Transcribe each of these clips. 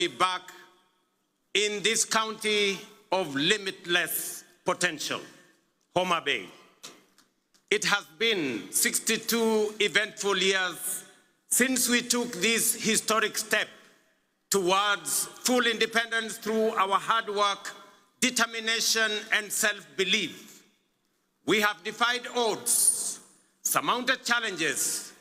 be back in this county of limitless potential, Homa Bay. It has been 62 eventful years since we took this historic step towards full independence through our hard work, determination, and self-belief. We have defied odds, surmounted challenges,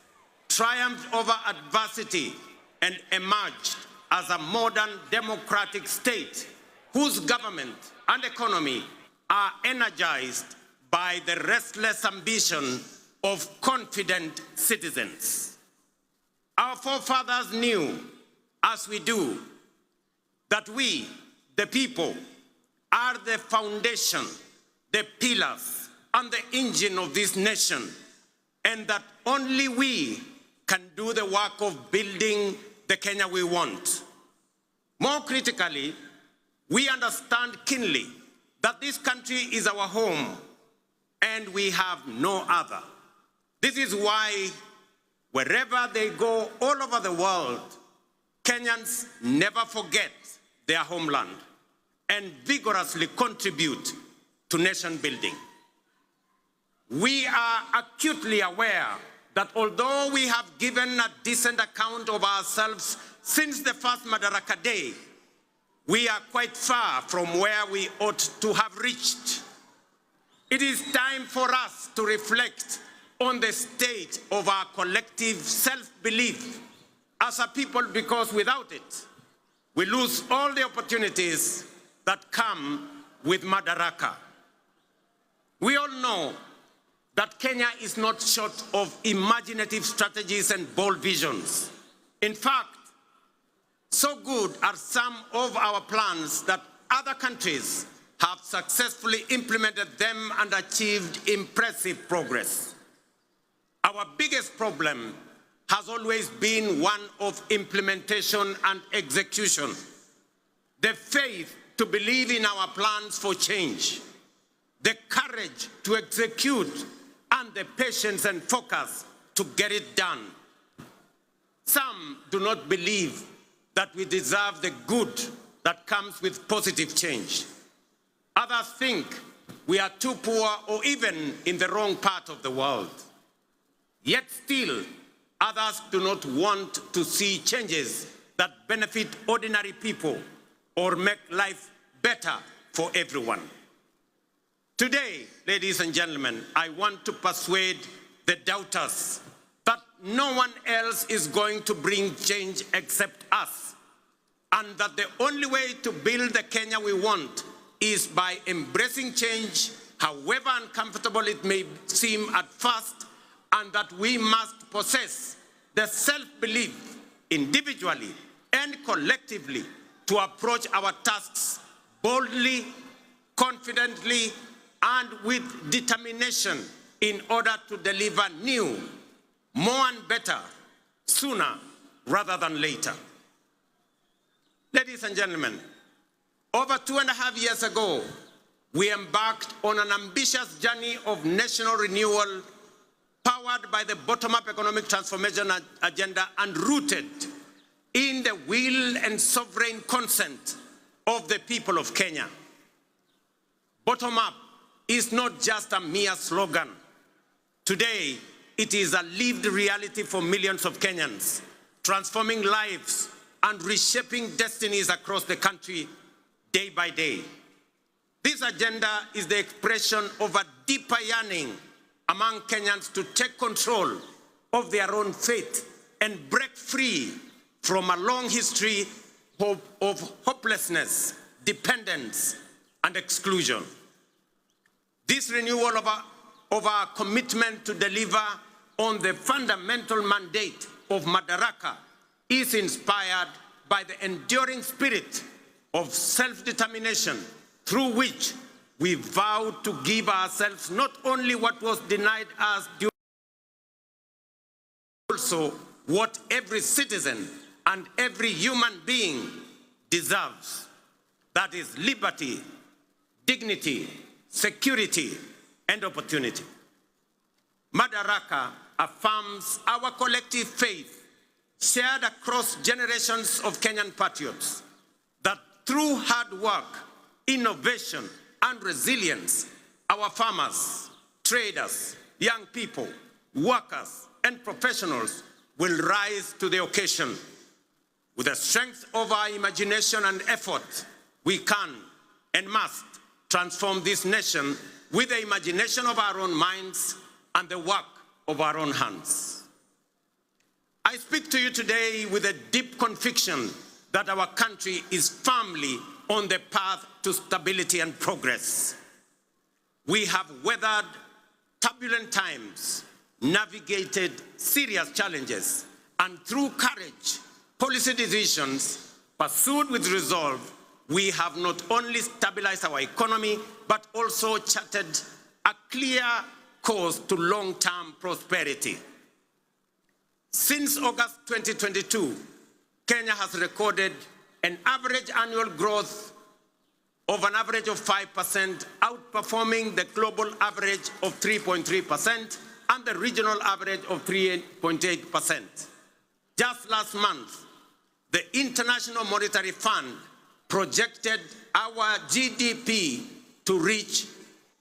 triumphed over adversity, and emerged as a modern democratic state whose government and economy are energized by the restless ambition of confident citizens. Our forefathers knew, as we do, that we, the people, are the foundation, the pillars, and the engine of this nation, and that only we can do the work of building the Kenya we want. More critically, we understand keenly that this country is our home and we have no other. This is why wherever they go all over the world, Kenyans never forget their homeland and vigorously contribute to nation building. We are acutely aware that although we have given a decent account of ourselves since the first Madaraka day, we are quite far from where we ought to have reached. It is time for us to reflect on the state of our collective self-belief as a people, because without it, we lose all the opportunities that come with Madaraka. We all know that Kenya is not short of imaginative strategies and bold visions. In fact, so good are some of our plans that other countries have successfully implemented them and achieved impressive progress. Our biggest problem has always been one of implementation and execution. The faith to believe in our plans for change, the courage to execute, and the patience and focus to get it done. Some do not believe that we deserve the good that comes with positive change. Others think we are too poor or even in the wrong part of the world. Yet still, others do not want to see changes that benefit ordinary people or make life better for everyone. Today, ladies and gentlemen, I want to persuade the doubters that no one else is going to bring change except us, and that the only way to build the Kenya we want is by embracing change, however uncomfortable it may seem at first, and that we must possess the self-belief individually and collectively to approach our tasks boldly, confidently, and with determination in order to deliver new, more and better, sooner rather than later. Ladies and gentlemen, over 2.5 years ago, we embarked on an ambitious journey of national renewal powered by the bottom-up economic transformation agenda and rooted in the will and sovereign consent of the people of Kenya. Bottom-up is not just a mere slogan. Today, it is a lived reality for millions of Kenyans, transforming lives and reshaping destinies across the country day by day. This agenda is the expression of a deeper yearning among Kenyans to take control of their own fate and break free from a long history of hopelessness, dependence, and exclusion. This renewal of our commitment to deliver on the fundamental mandate of Madaraka is inspired by the enduring spirit of self-determination through which we vow to give ourselves not only what was denied us, but also what every citizen and every human being deserves. That is liberty, dignity, security, and opportunity. Madaraka affirms our collective faith shared across generations of Kenyan patriots through hard work, innovation, and resilience, our farmers, traders, young people, workers, and professionals will rise to the occasion. With the strength of our imagination and effort, we can and must transform this nation with the imagination of our own minds and the work of our own hands. I speak to you today with a deep conviction that our country is firmly on the path to stability and progress. We have weathered turbulent times, navigated serious challenges, and through courage, policy decisions pursued with resolve, we have not only stabilized our economy, but also charted a clear course to long-term prosperity. Since August 2022, Kenya has recorded an average annual growth of an average of 5%, outperforming the global average of 3.3% and the regional average of 3.8%. Just last month, the International Monetary Fund projected our GDP to reach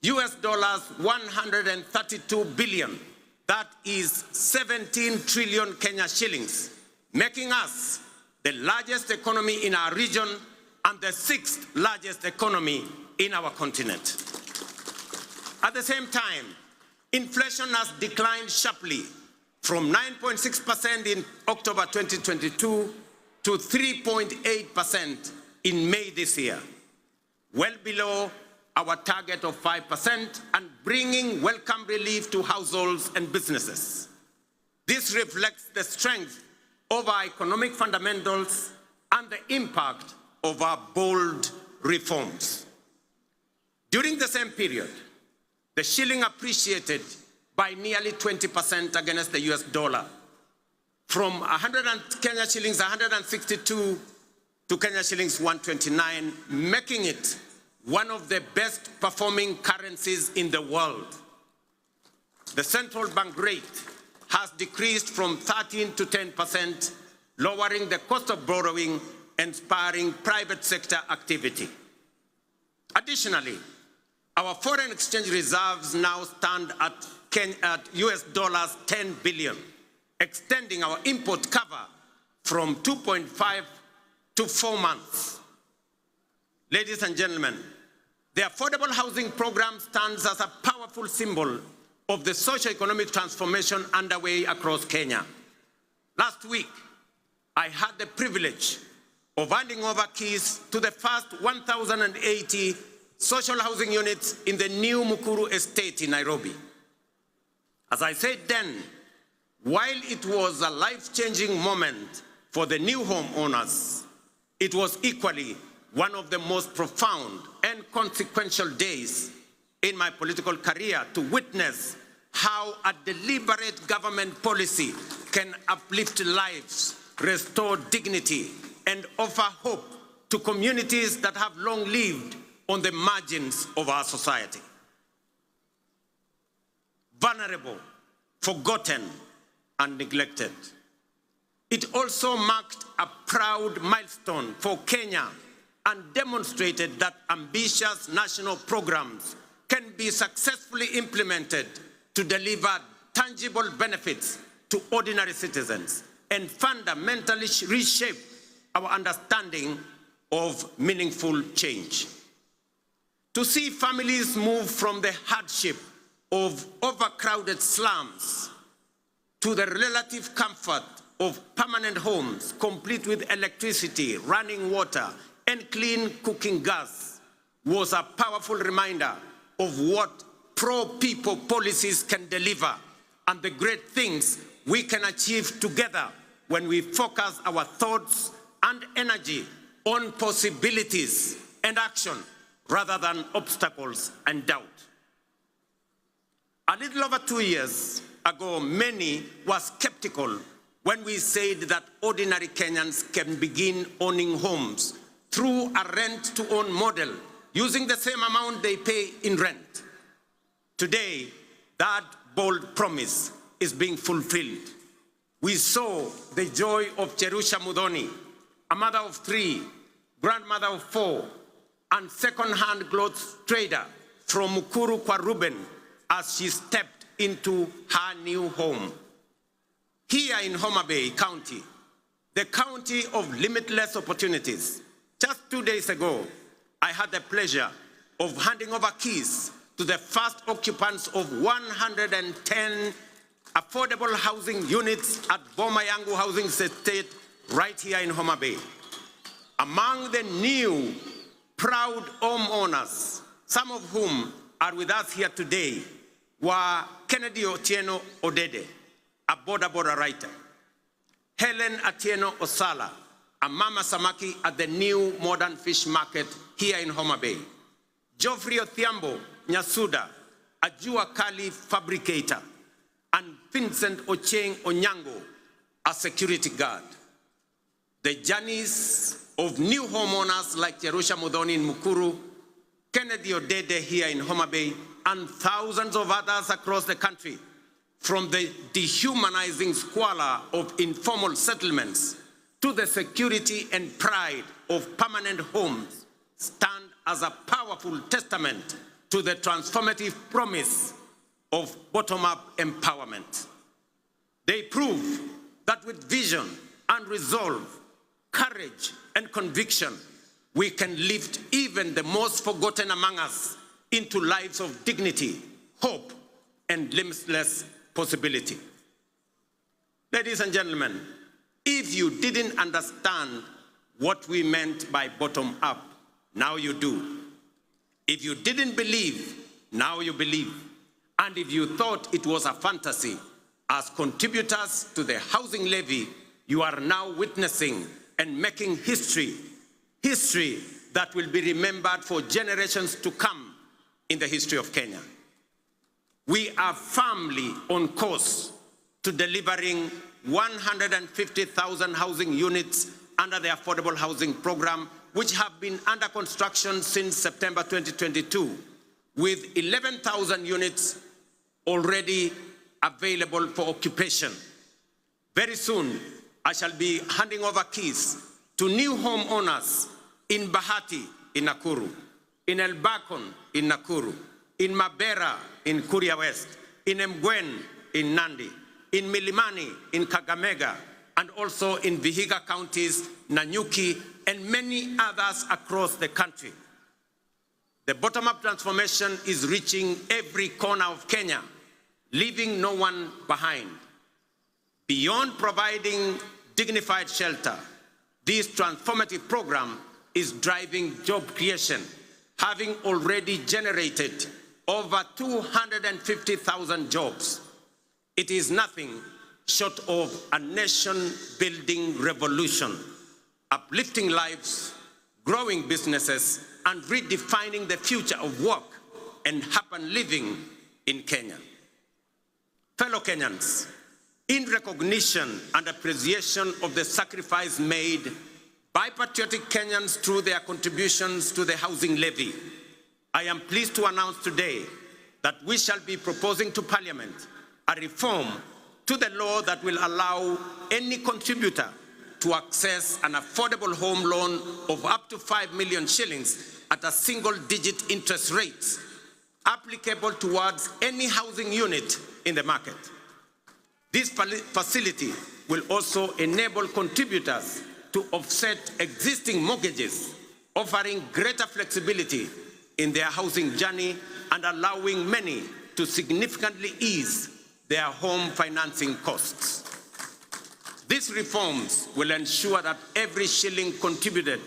US dollars 132 billion. That is 17 trillion Kenya shillings, making us the largest economy in our region and the 6th largest economy in our continent. At the same time, inflation has declined sharply from 9.6% in October 2022 to 3.8% in May this year, well below our target of 5% and bringing welcome relief to households and businesses. This reflects the strength of our economic fundamentals and the impact of our bold reforms. During the same period, the shilling appreciated by nearly 20% against the US dollar, from Kenya shillings 162 to Kenya shillings 129, making it one of the best performing currencies in the world. The central bank rate has decreased from 13 to 10%, lowering the cost of borrowing and spurring private sector activity. Additionally, our foreign exchange reserves now stand at US dollars 10 billion, extending our import cover from 2.5 to 4 months. Ladies and gentlemen, the affordable housing program stands as a powerful symbol of the socio-economic transformation underway across Kenya. Last week, I had the privilege of handing over keys to the first 1,080 social housing units in the new Mukuru estate in Nairobi. As I said then, while it was a life-changing moment for the new homeowners, it was equally one of the most profound and consequential days in my political career to witness how a deliberate government policy can uplift lives, restore dignity, and offer hope to communities that have long lived on the margins of our society. Vulnerable, forgotten, and neglected. It also marked a proud milestone for Kenya and demonstrated that ambitious national programs can be successfully implemented to deliver tangible benefits to ordinary citizens and fundamentally reshape our understanding of meaningful change. To see families move from the hardship of overcrowded slums to the relative comfort of permanent homes, complete with electricity, running water, and clean cooking gas, was a powerful reminder of what pro-people policies can deliver and the great things we can achieve together when we focus our thoughts and energy on possibilities and action rather than obstacles and doubt. A little over 2 years ago, many were skeptical when we said that ordinary Kenyans can begin owning homes through a rent-to-own model using the same amount they pay in rent. Today, that bold promise is being fulfilled. We saw the joy of Cherusha Mudhoni, a mother of 3, grandmother of 4, and second-hand clothes trader from Mukuru kwa Ruben as she stepped into her new home. Here in Homa Bay County, the county of limitless opportunities, just 2 days ago, I had the pleasure of handing over keys to the first occupants of 110 affordable housing units at Boma Yangu Housing Estate right here in Homa Bay. Among the new proud homeowners, some of whom are with us here today, were Kennedy Otieno Odede, a border writer, Helen Atieno Osala, a mama samaki at the new modern fish market here in Homa Bay, Geoffrey Othiambo Nyasuda, a jua kali fabricator, and Vincent Ocheng Onyango, a security guard. The journeys of new homeowners like Jerusha Modoni in Mukuru, Kennedy Odede here in Homa Bay, and thousands of others across the country, from the dehumanizing squalor of informal settlements to the security and pride of permanent homes, stand as a powerful testament to the transformative promise of bottom-up empowerment. They prove that with vision and resolve, courage and conviction, we can lift even the most forgotten among us into lives of dignity, hope, and limitless possibility. Ladies and gentlemen, if you didn't understand what we meant by bottom up, now you do. If you didn't believe, now you believe. And if you thought it was a fantasy, as contributors to the housing levy, you are now witnessing and making history that will be remembered for generations to come in the history of Kenya. We are firmly on course to delivering 150,000 housing units under the Affordable Housing Program, which have been under construction since September 2022, with 11,000 units already available for occupation. Very soon, I shall be handing over keys to new homeowners in Bahati in Nakuru, in Elbakon in Nakuru, in Mabera in Kuria West, in Mgwen in Nandi, in Milimani in Kakamega, and also in Vihiga counties, Nanyuki, and many others across the country. The bottom-up transformation is reaching every corner of Kenya, leaving no one behind. Beyond providing dignified shelter, this transformative program is driving job creation, having already generated over 250,000 jobs. It is nothing short of a nation-building revolution, uplifting lives, growing businesses, and redefining the future of work and urban living in Kenya. Fellow Kenyans, in recognition and appreciation of the sacrifice made by patriotic Kenyans through their contributions to the housing levy, I am pleased to announce today that we shall be proposing to Parliament a reform to the law that will allow any contributor to access an affordable home loan of up to 5 million shillings at a single-digit interest rate, applicable towards any housing unit in the market. This facility will also enable contributors to offset existing mortgages, offering greater flexibility in their housing journey and allowing many to significantly ease their home financing costs. These reforms will ensure that every shilling contributed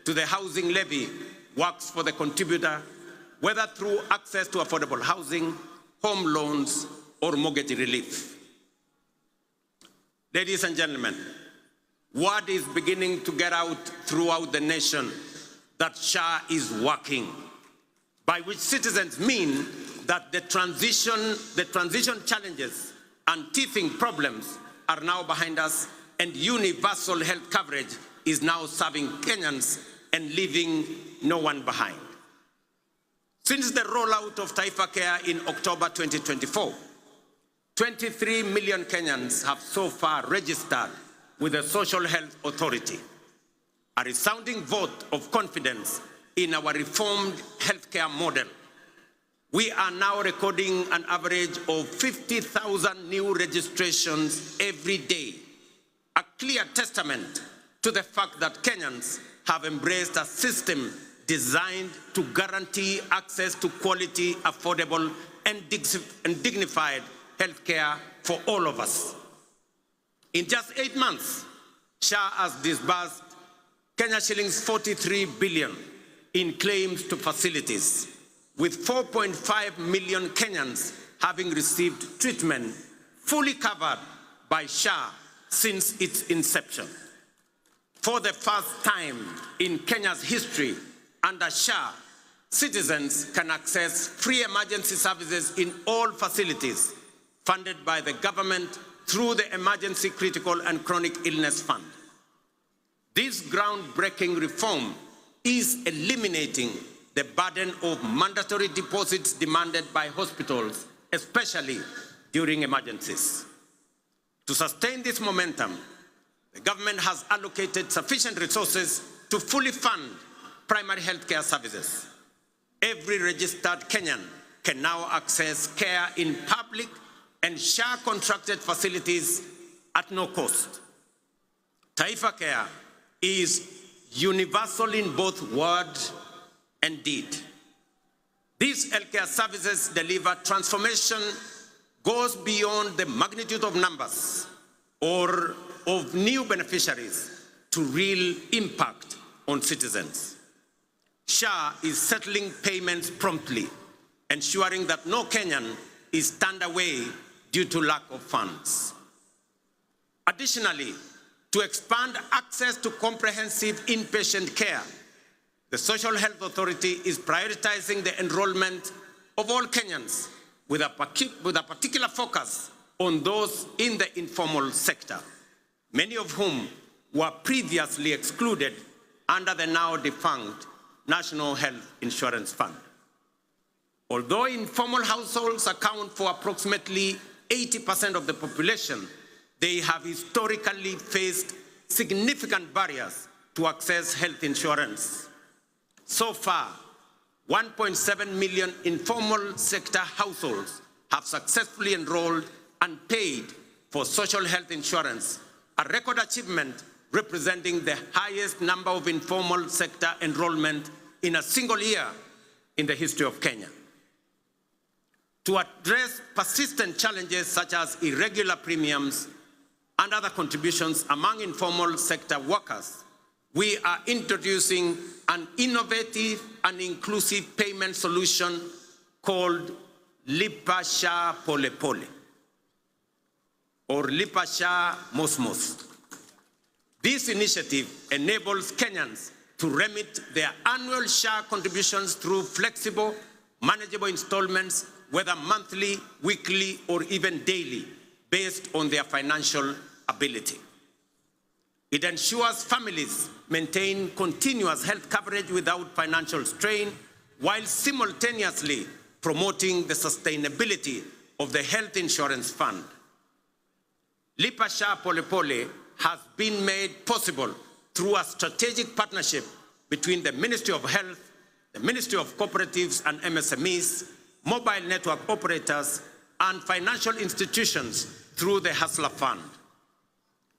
to the housing levy works for the contributor, whether through access to affordable housing, home loans, or mortgage relief. Ladies and gentlemen, word is beginning to get out throughout the nation that SHA is working, by which citizens mean that the transition challenges and teething problems are now behind us, and universal health coverage is now serving Kenyans and leaving no one behind. Since the rollout of Taifa Care in October 2024, 23 million Kenyans have so far registered with the Social Health Authority. a resounding vote of confidence in our reformed healthcare model. We are now recording an average of 50,000 new registrations every day, a clear testament to the fact that Kenyans have embraced a system designed to guarantee access to quality, affordable, and dignified healthcare for all of us. In just 8 months, SHA has disbursed Kenya shillings 43 billion in claims to facilities, with 4.5 million Kenyans having received treatment fully covered by SHA since its inception. For the first time in Kenya's history, under SHA, citizens can access free emergency services in all facilities funded by the government through the Emergency Critical and Chronic Illness Fund. This groundbreaking reform is eliminating the burden of mandatory deposits demanded by hospitals, especially during emergencies. To sustain this momentum, the government has allocated sufficient resources to fully fund primary healthcare services. Every registered Kenyan can now access care in public and SHA-contracted facilities at no cost. Taifa Care is universal in both word and deed. These healthcare services deliver transformation goes beyond the magnitude of numbers or of new beneficiaries to real impact on citizens. SHA is settling payments promptly, ensuring that no Kenyan is turned away due to lack of funds. Additionally, to expand access to comprehensive inpatient care, the Social Health Authority is prioritizing the enrollment of all Kenyans with a particular focus on those in the informal sector, many of whom were previously excluded under the now defunct National Health Insurance Fund. Although informal households account for approximately 80% of the population, they have historically faced significant barriers to access health insurance. So far, 1.7 million informal sector households have successfully enrolled and paid for social health insurance, a record achievement representing the highest number of informal sector enrollment in a single year in the history of Kenya. To address persistent challenges such as irregular premiums and other contributions among informal sector workers, we are introducing an innovative and inclusive payment solution called Lipa Sha Pole Pole, or Lipa Sha Mos Mos. This initiative enables Kenyans to remit their annual SHA contributions through flexible, manageable installments, whether monthly, weekly, or even daily, based on their financial ability. It ensures families maintain continuous health coverage without financial strain, while simultaneously promoting the sustainability of the health insurance fund. Lipa Sha Pole Pole has been made possible through a strategic partnership between the Ministry of Health, the Ministry of Cooperatives and MSMEs, mobile network operators, and financial institutions through the Hustler Fund.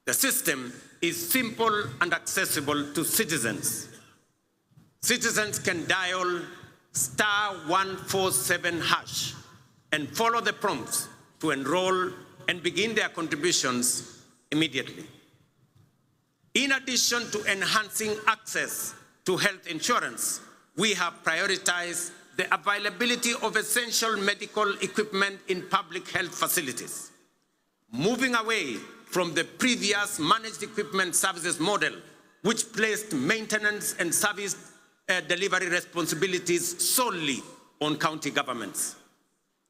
The system is simple and accessible to citizens. Citizens can dial *147# and follow the prompts to enroll and begin their contributions immediately. In addition to enhancing access to health insurance, we have prioritized the availability of essential medical equipment in public health facilities, moving away from the previous managed equipment services model, which placed maintenance and service delivery responsibilities solely on county governments.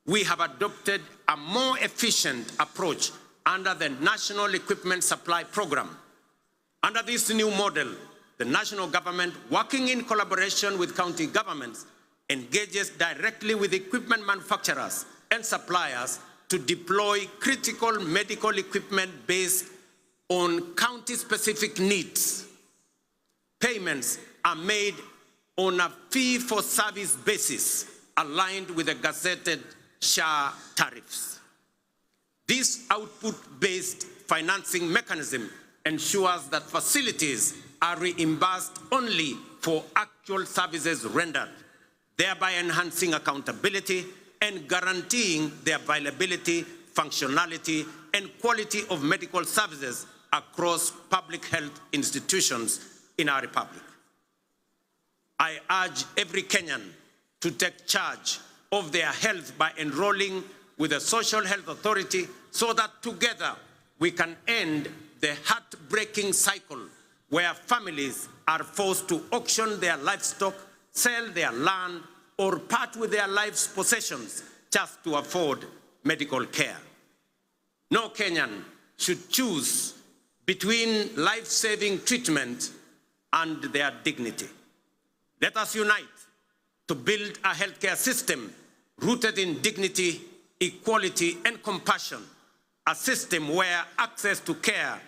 We have adopted a more efficient approach under the National Equipment Supply Program. Under this new model, the national government, working in collaboration with county governments, engages directly with equipment manufacturers and suppliers to deploy critical medical equipment based on county-specific needs. payments are made on a fee-for-service basis aligned with the gazetted SHA tariffs. This output-based financing mechanism ensures that facilities are reimbursed only for actual services rendered, thereby enhancing accountability and guaranteeing the availability, functionality, and quality of medical services across public health institutions in our republic. I urge every Kenyan to take charge of their health by enrolling with the Social Health Authority so that together we can end the heartbreaking cycle where families are forced to auction their livestock, sell their land, or part with their life's possessions just to afford medical care. No Kenyan should choose between life-saving treatment and their dignity. Let us unite to build a healthcare system rooted in dignity, equality, and compassion, a system where access to care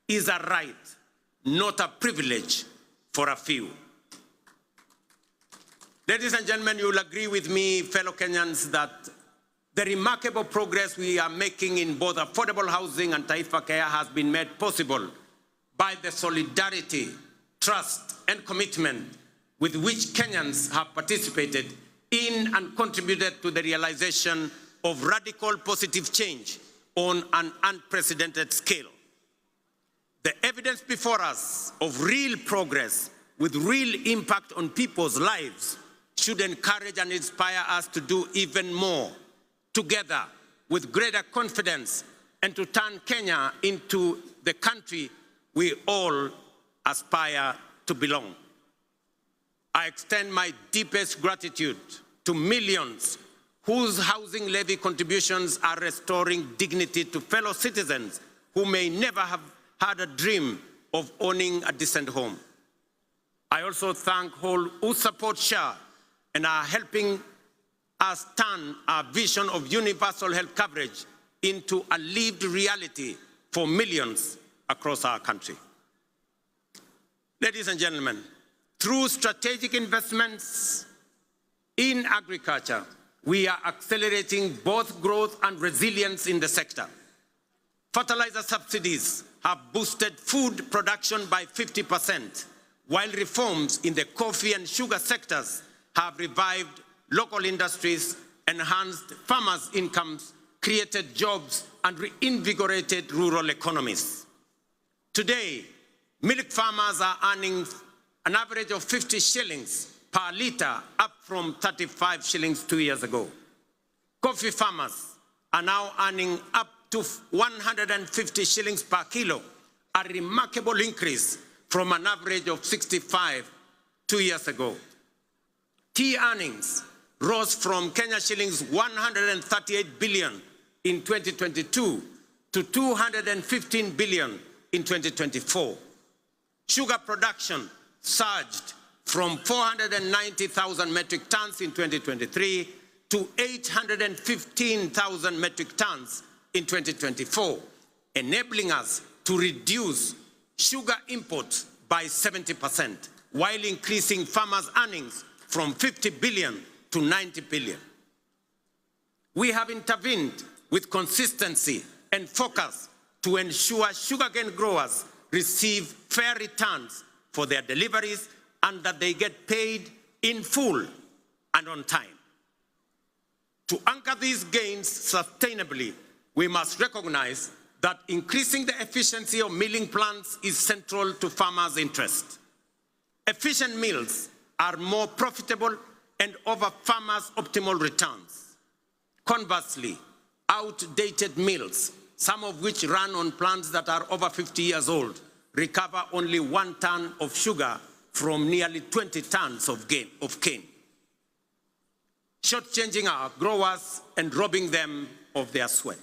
is a right, not a privilege for a few. Ladies and gentlemen, you will agree with me, fellow Kenyans, that the remarkable progress we are making in both affordable housing and Taifa Care has been made possible by the solidarity, trust, and commitment with which Kenyans have participated in and contributed to the realization of radical positive change on an unprecedented scale. The evidence before us of real progress with real impact on people's lives should encourage and inspire us to do even more together with greater confidence and to turn Kenya into the country we all aspire to belong. I extend my deepest gratitude to millions whose housing levy contributions are restoring dignity to fellow citizens who may never have had a dream of owning a decent home. I also thank all who support SHA and are helping us turn our vision of universal health coverage into a lived reality for millions across our country. Ladies and gentlemen, through strategic investments in agriculture, we are accelerating both growth and resilience in the sector. Fertilizer subsidies have boosted food production by 50%, while reforms in the coffee and sugar sectors have revived local industries, enhanced farmers' incomes, created jobs, and reinvigorated rural economies. Today, milk farmers are earning an average of 50 shillings per litre, up from 35 shillings 2 years ago. Coffee farmers are now earning up to 150 shillings per kilo, a remarkable increase from an average of 65 2 years ago. Tea earnings rose from Kenya shillings 138 billion in 2022 to 215 billion in 2024. Sugar production surged from 490,000 metric tons in 2023 to 815,000 metric tons in 2024, enabling us to reduce sugar imports by 70%, while increasing farmers' earnings from 50 billion to 90 billion. We have intervened with consistency and focus to ensure sugarcane growers receive fair returns for their deliveries and that they get paid in full and on time. To anchor these gains sustainably, we must recognize that increasing the efficiency of milling plants is central to farmers' interest. Efficient mills are more profitable and offer farmers optimal returns. Conversely, outdated mills, some of which run on plants that are over 50 years old, recover only 1 ton of sugar from nearly 20 tons of cane, shortchanging our growers and robbing them of their sweat.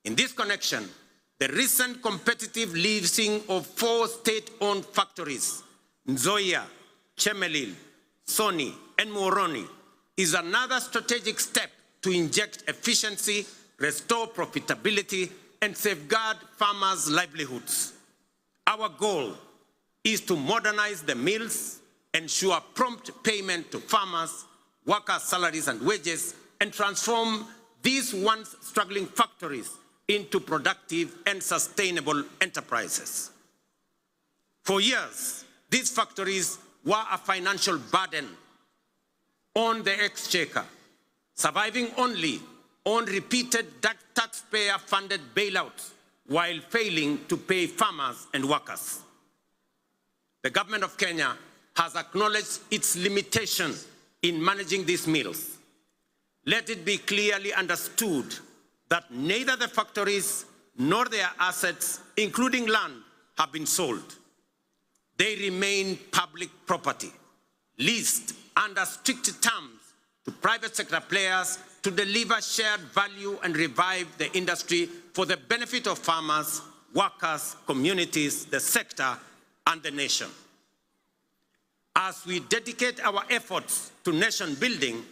In this connection, the recent competitive leasing of 4 state-owned factories, Nzoia, Chemelil, Sony, and Moroni, is another strategic step to inject efficiency, restore profitability, and safeguard farmers' livelihoods. Our goal is to modernize the mills, ensure prompt payment to farmers, workers' salaries and wages, and transform these once struggling factories into productive and sustainable enterprises. For years, these factories were a financial burden on the exchequer, surviving only on repeated taxpayer-funded bailouts while failing to pay farmers and workers. The government of Kenya has acknowledged its limitation in managing these mills. Let it be clearly understood that neither the factories nor their assets, including land, have been sold. They remain public property, leased under strict terms to private sector players to deliver shared value and revive the industry for the benefit of farmers, workers, communities, the sector, and the nation. As we dedicate our efforts to nation building,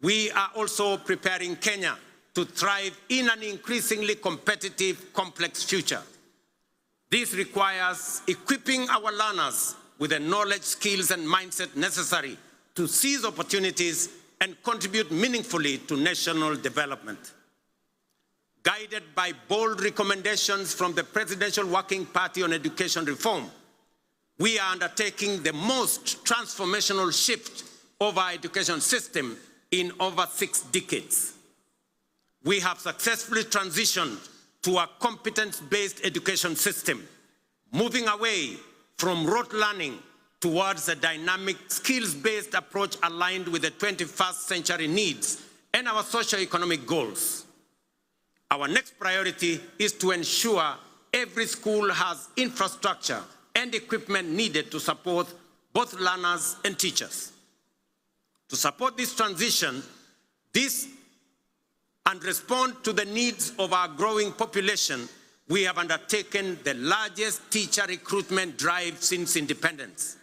we are also preparing Kenya to thrive in an increasingly competitive, complex future. This requires equipping our learners with the knowledge, skills, and mindset necessary to seize opportunities and contribute meaningfully to national development. Guided by bold recommendations from the Presidential Working Party on Education Reform, we are undertaking the most transformational shift of our education system in over 6 decades. We have successfully transitioned to a competence-based education system, moving away from rote learning towards a dynamic, skills-based approach aligned with the 21st century needs and our socio-economic goals. Our next priority is to ensure every school has infrastructure and equipment needed to support both learners and teachers. To support this transition, and respond to the needs of our growing population, we have undertaken the largest teacher recruitment drive since independence,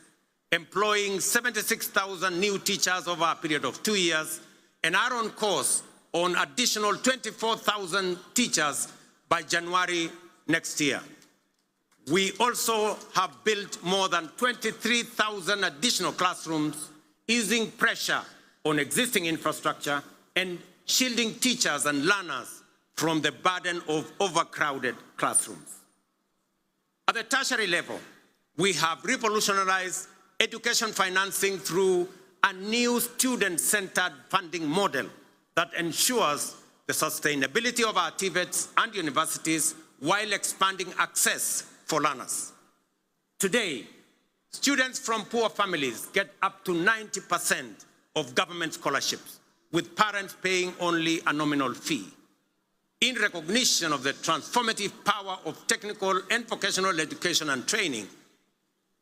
employing 76,000 new teachers over a period of 2 years, and are on course on additional 24,000 teachers by January next year. We also have built more than 23,000 additional classrooms, easing pressure on existing infrastructure and shielding teachers and learners from the burden of overcrowded classrooms. At the tertiary level, we have revolutionized education financing through a new student-centered funding model that ensures the sustainability of our TVETs and universities while expanding access for learners. Today, students from poor families get up to 90% of government scholarships, with parents paying only a nominal fee. In recognition of the transformative power of technical and vocational education and training,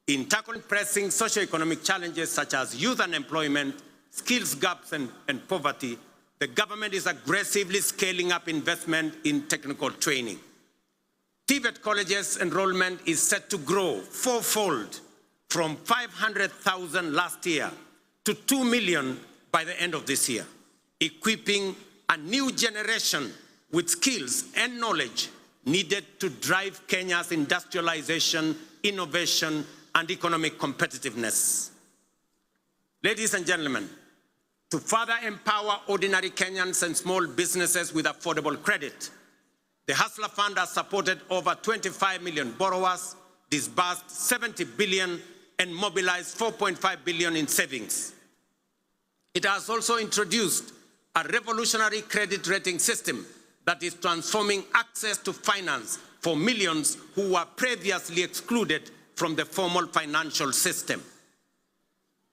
in tackling pressing socioeconomic challenges such as youth unemployment, skills gaps, and poverty, the government is aggressively scaling up investment in technical training. TVET colleges enrollment is set to grow 4-fold from 500,000 last year to 2 million by the end of this year, equipping a new generation with skills and knowledge needed to drive Kenya's industrialization, innovation, and economic competitiveness. Ladies and gentlemen, to further empower ordinary Kenyans and small businesses with affordable credit, the Hustler Fund has supported over 25 million borrowers, disbursed 70 billion, and mobilized 4.5 billion in savings. It has also introduced a revolutionary credit rating system that is transforming access to finance for millions who were previously excluded from the formal financial system.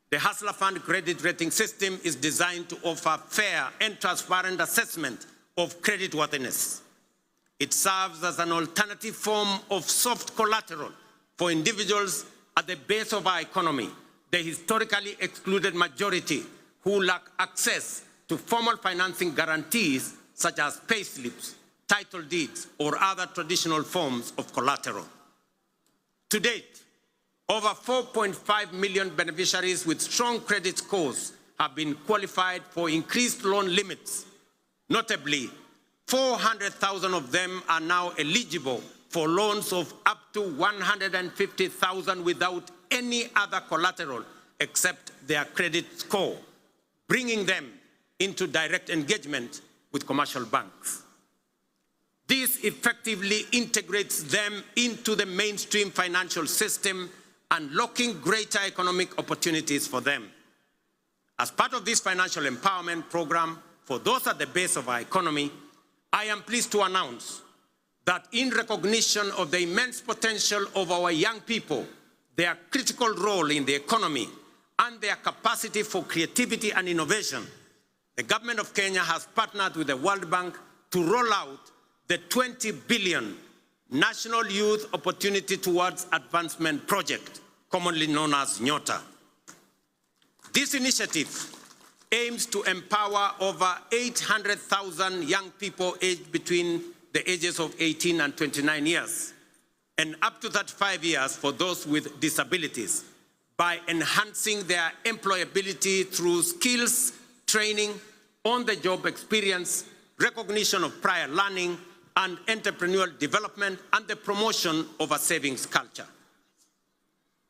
The Hustler Fund credit rating system is designed to offer fair and transparent assessment of creditworthiness. It serves as an alternative form of soft collateral for individuals at the base of our economy, the historically excluded majority who lack access to formal financing guarantees such as payslips, title deeds, or other traditional forms of collateral. To date, over 4.5 million beneficiaries with strong credit scores have been qualified for increased loan limits. Notably, 400,000 of them are now eligible for loans of up to 150,000 without any other collateral except their credit score, bringing them into direct engagement with commercial banks. This effectively integrates them into the mainstream financial system, unlocking greater economic opportunities for them. As part of this financial empowerment program for those at the base of our economy, I am pleased to announce that in recognition of the immense potential of our young people, their critical role in the economy, and their capacity for creativity and innovation, the government of Kenya has partnered with the World Bank to roll out the 20 billion National Youth Opportunity Towards Advancement Project, commonly known as NYOTA. This initiative aims to empower over 800,000 young people aged between the ages of 18 and 29 years, and up to 35 years for those with disabilities, by enhancing their employability through skills, training, on-the-job experience, recognition of prior learning, and entrepreneurial development, and the promotion of a savings culture.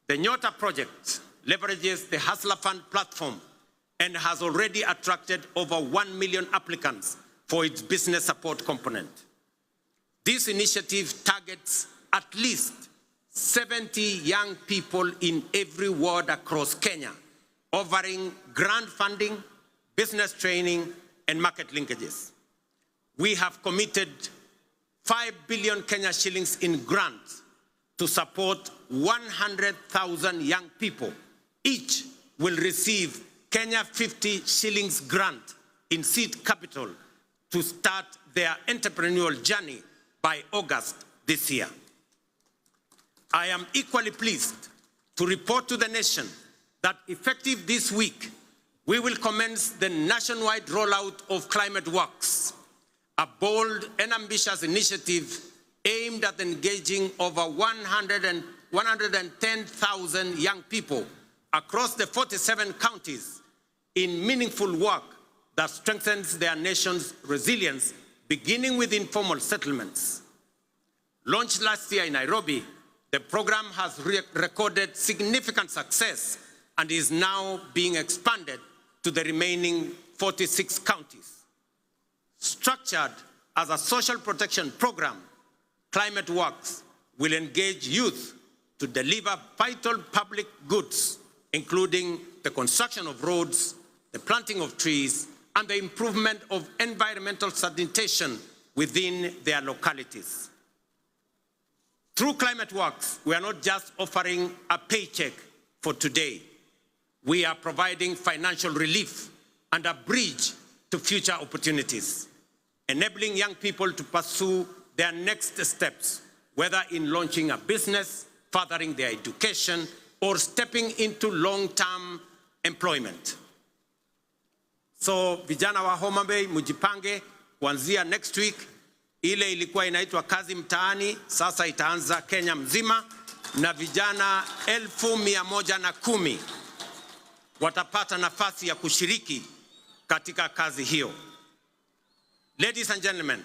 The NYOTA project leverages the Hustler Fund platform and has already attracted over 1 million applicants for its business support component. This initiative targets at least 70 young people in every ward across Kenya, offering grant funding, business training, and market linkages. We have committed 5 billion Kenya shillings in grants to support 100,000 young people. Each will receive Kenya 50 shillings grant in seed capital to start their entrepreneurial journey by August this year. I am equally pleased to report to the nation that effective this week, we will commence the nationwide rollout of Climate Works, a bold and ambitious initiative aimed at engaging over 110,000 young people across the 47 counties in meaningful work that strengthens their nation's resilience, beginning with informal settlements. Launched last year in Nairobi, the program has recorded significant success and is now being expanded to the remaining 46 counties. Structured as a social protection program, Climate Works will engage youth to deliver vital public goods, including the construction of roads, the planting of trees, and the improvement of environmental sanitation within their localities. Through Climate Works, we are not just offering a paycheck for today. We are providing financial relief and a bridge to future opportunities, enabling young people to pursue their next steps, whether in launching a business, furthering their education, or stepping into long-term employment. So vijana wa Homa Bay, mujipange kuanzia next week. Ile ilikuwa inaitwa kazi mtaani, sasa itaanza Kenya mzima, na vijana 110,000 watapata nafasi ya kushiriki katika kazi hiyo. Ladies and gentlemen,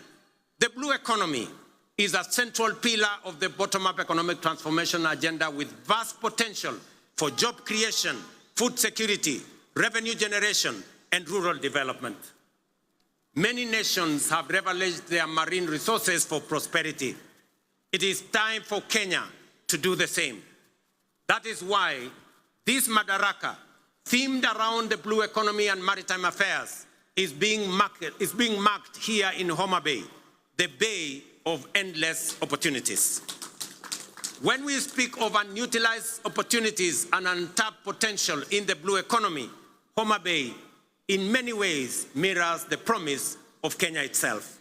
the blue economy is a central pillar of the bottom-up economic transformation agenda with vast potential for job creation, food security, revenue generation, and rural development. Many nations have leveraged their marine resources for prosperity. It is time for Kenya to do the same. That is why this Madaraka, themed around the blue economy and maritime affairs, is being marked here in Homa Bay, the bay of endless opportunities. When we speak of unutilized opportunities and untapped potential in the blue economy, Homa Bay in many ways mirrors the promise of Kenya itself.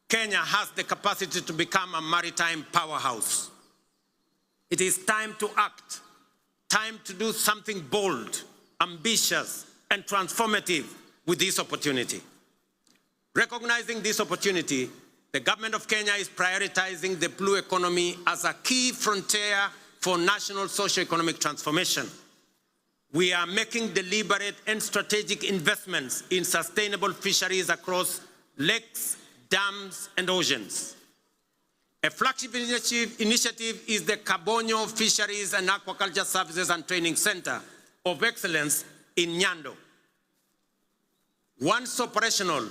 Kenya has the capacity to become a maritime powerhouse. It is time to act, time to do something bold, ambitious, and transformative with this opportunity. Recognizing this opportunity, the government of Kenya is prioritizing the blue economy as a key frontier for national socio-economic transformation. We are making deliberate and strategic investments in sustainable fisheries across lakes, dams, and oceans. A flagship initiative is the Kabonyo Fisheries and Aquaculture Services and Training Center of Excellence in Nyando. Once operational,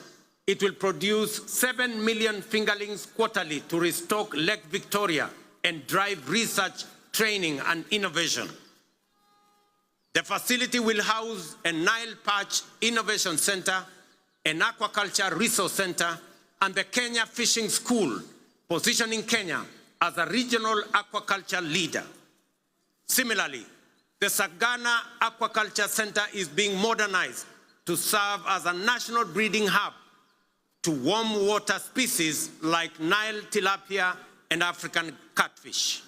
it will produce 7 million fingerlings quarterly to restock Lake Victoria and drive research, training, and innovation. The facility will house a Nile Perch Innovation Center, an Aquaculture Resource Center, and the Kenya Fishing School, positioning Kenya as a regional aquaculture leader. Similarly, the Sagana Aquaculture Center is being modernized to serve as a national breeding hub to warm water species like Nile tilapia and African catfish.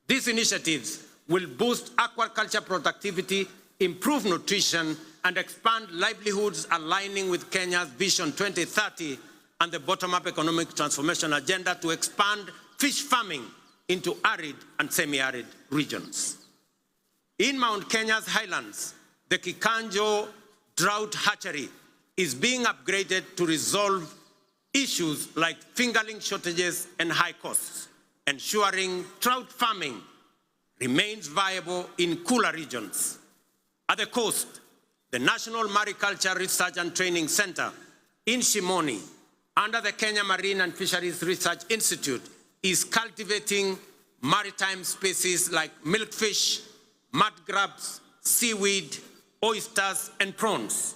These initiatives will boost aquaculture productivity, improve nutrition, and expand livelihoods aligning with Kenya's Vision 2030 and the bottom-up economic transformation agenda to expand fish farming into arid and semi-arid regions. In Mount Kenya's highlands, the Kikanjo drought hatchery is being upgraded to resolve issues like fingerling shortages and high costs, ensuring trout farming remains viable in cooler regions. At the coast, the National Mariculture Research and Training Center in Shimoni, under the Kenya Marine and Fisheries Research Institute, is cultivating maritime species like milkfish, mud crabs, seaweed, oysters, and prawns.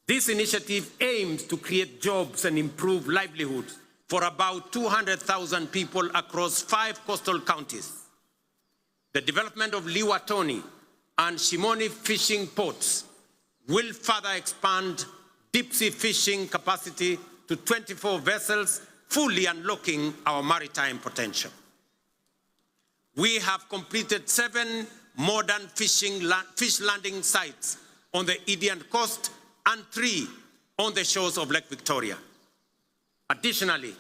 This initiative aims to create jobs and improve livelihoods for about 200,000 people across 5 coastal counties. The development of Liwatoni and Shimoni fishing ports will further expand deep-sea fishing capacity to 24 vessels, fully unlocking our maritime potential. We have completed 7 modern fish landing sites on the Indian coast and 3 on the shores of Lake Victoria. Additionally,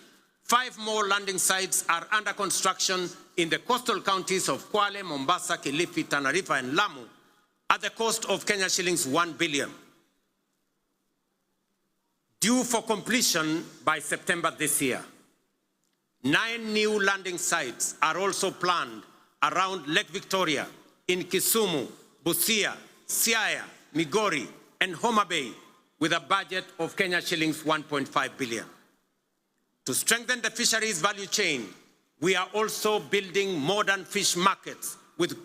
5 more landing sites are under construction in the coastal counties of Kwale, Mombasa, Kilifi, Tana River, and Lamu at the cost of Kenya shillings 1 billion. Due for completion by September this year. 9 new landing sites are also planned around Lake Victoria in Kisumu, Busia, Siaya, Migori, and Homa Bay with a budget of Kenya shillings 1.5 billion. To strengthen the fisheries value chain, we are also building modern fish markets with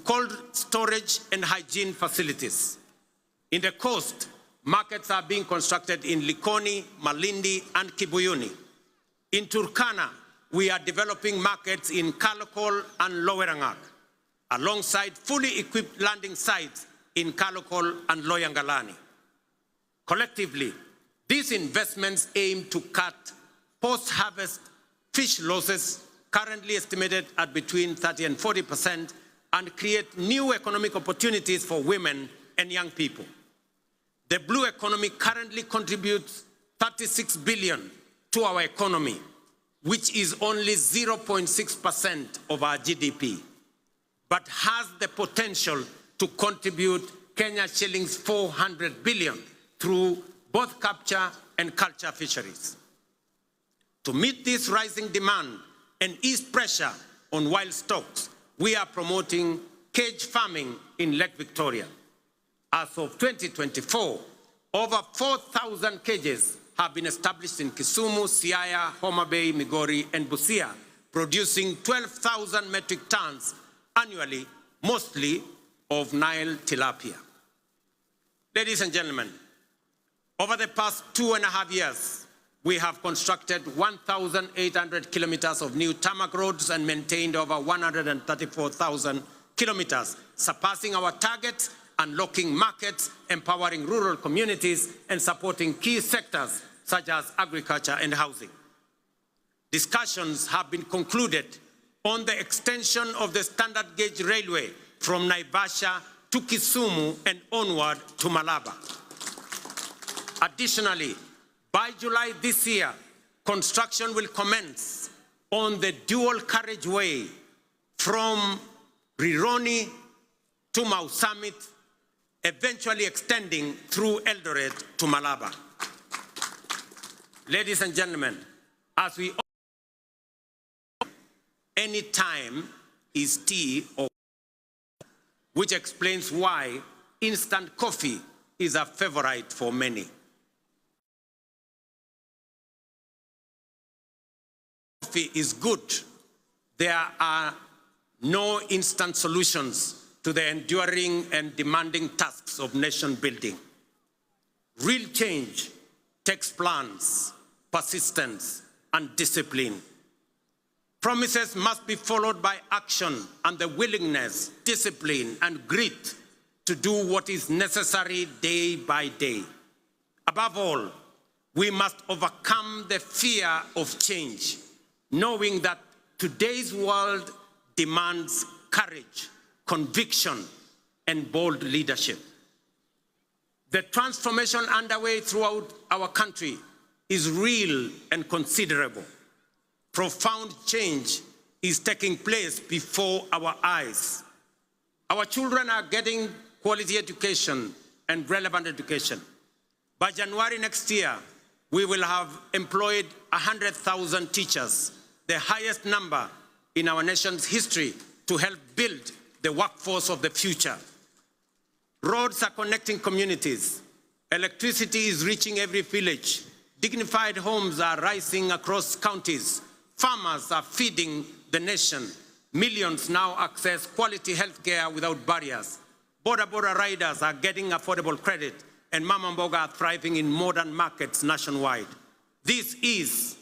cold storage and hygiene facilities. In the coast, markets are being constructed in Likoni, Malindi, and Kibuyuni. In Turkana, we are developing markets in Kalokol and Lowerangak, alongside fully equipped landing sites in Kalokol and Loyangalani. Collectively, these investments aim to cut post-harvest fish losses, currently estimated at between 30% and 40%, and create new economic opportunities for women and young people. The blue economy currently contributes 36 billion to our economy, which is only 0.6% of our GDP, but has the potential to contribute Kenya shillings 400 billion through both capture and culture fisheries. To meet this rising demand and ease pressure on wild stocks, we are promoting cage farming in Lake Victoria. As of 2024, over 4,000 cages have been established in Kisumu, Siaya, Homa Bay, Migori, and Busia, producing 12,000 metric tons annually, mostly of Nile tilapia. Ladies and gentlemen, over the past 2.5 years, we have constructed 1,800 kilometers of new tarmac roads and maintained over 134,000 kilometers, surpassing our targets, unlocking markets, empowering rural communities, and supporting key sectors such as agriculture and housing. Discussions have been concluded on the extension of the standard gauge railway from Naivasha to Kisumu and onward to Malaba. Additionally, by July this year, construction will commence on the dual carriageway from Rironi to Mau Summit, eventually extending through Eldoret to Malaba. Ladies and gentlemen, as we any time is tea or which explains why instant coffee is a favorite for many. Coffee is good. There are no instant solutions to the enduring and demanding tasks of nation building. Real change takes plans, persistence, and discipline. Promises must be followed by action and the willingness, discipline, and grit to do what is necessary day by day. Above all, we must overcome the fear of change, knowing that today's world demands courage, conviction, and bold leadership. The transformation underway throughout our country is real and considerable. Profound change is taking place before our eyes. Our children are getting quality education and relevant education. By January next year, we will have employed 100,000 teachers, the highest number in our nation's history, to help build the workforce of the future. Roads are connecting communities. Electricity is reaching every village. Dignified homes are rising across counties. Farmers are feeding the nation. Millions now access quality healthcare without barriers. Border riders are getting affordable credit, and mama mboga are thriving in modern markets nationwide. This is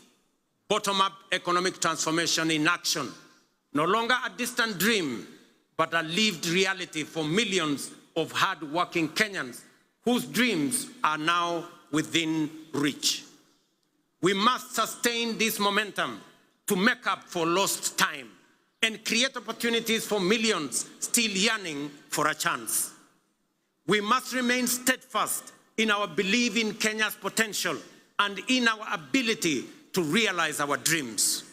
bottom-up economic transformation in action. No longer a distant dream, but a lived reality for millions of hard-working Kenyans whose dreams are now within reach. We must sustain this momentum to make up for lost time and create opportunities for millions still yearning for a chance. We must remain steadfast in our belief in Kenya's potential and in our ability to realize our dreams.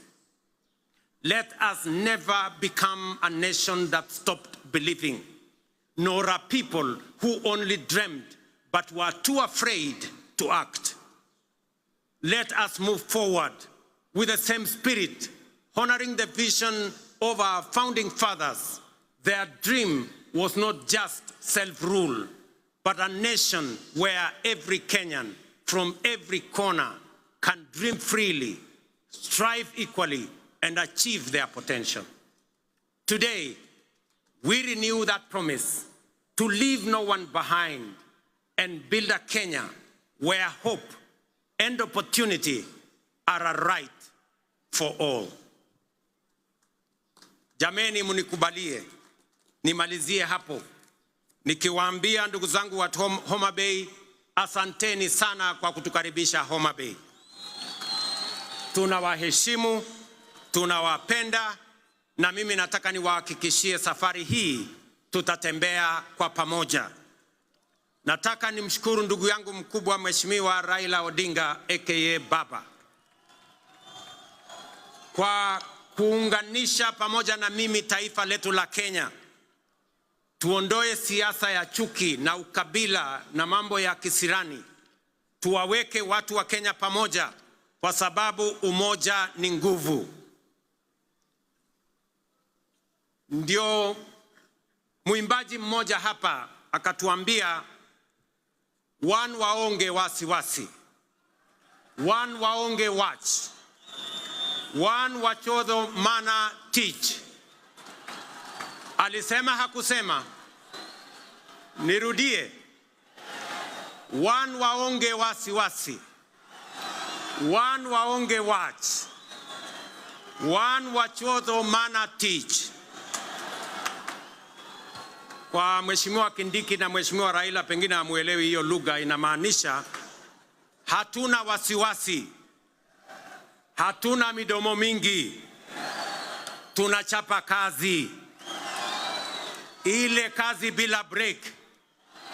Let us never become a nation that stopped believing, nor a people who only dreamed but were too afraid to act. Let us move forward with the same spirit, honoring the vision of our founding fathers. Their dream was not just self-rule, but a nation where every Kenyan from every corner can dream freely, strive equally, and achieve their potential. Today, we renew that promise to leave no one behind and build a Kenya where hope and opportunity are a right for all. Jameni, munikubalie nimalizie hapo nikiwaambia ndugu zangu wa Homa Bay, asanteni sana kwa kutukaribisha Homa Bay. Tunawaheshimu, tunawapenda, na mimi nataka niwahakikishie safari hii tutatembea kwa pamoja. Nataka nimshukuru ndugu yangu mkubwa Mheshimiwa Raila Odinga aka Baba kwa kuunganisha pamoja na mimi taifa letu la Kenya. Tuondoe siasa ya chuki na ukabila na mambo ya kisirani. Tuwaweke watu wa Kenya pamoja kwa sababu umoja ni nguvu. Ndio muimbaji mmoja hapa akatuambia, one waonge wasiwasi, one waonge watch, one wachodho mana teach. Alisema hakusema? Nirudie. One waonge wasiwasi, one waonge watch, one wachodho mana teach. Kwa Mheshimiwa Kindiki na Mheshimiwa Raila pengine amuelewi hiyo lugha, inamaanisha hatuna wasiwasi, hatuna midomo mingi, tunachapa kazi. Ile kazi bila break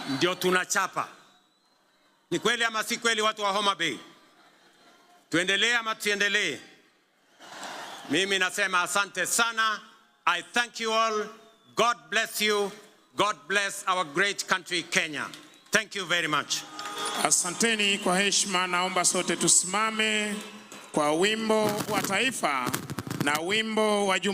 ndio tunachapa. Ni kweli ama si kweli, watu wa Homa Bay? Tuendelee ama tuendelee? Mimi nasema asante sana. I thank you all. God bless you. God bless our great country Kenya. Thank you very much. Asanteni kwa heshima. Naomba sote tusimame kwa wimbo wa taifa na wimbo wa jumuiya.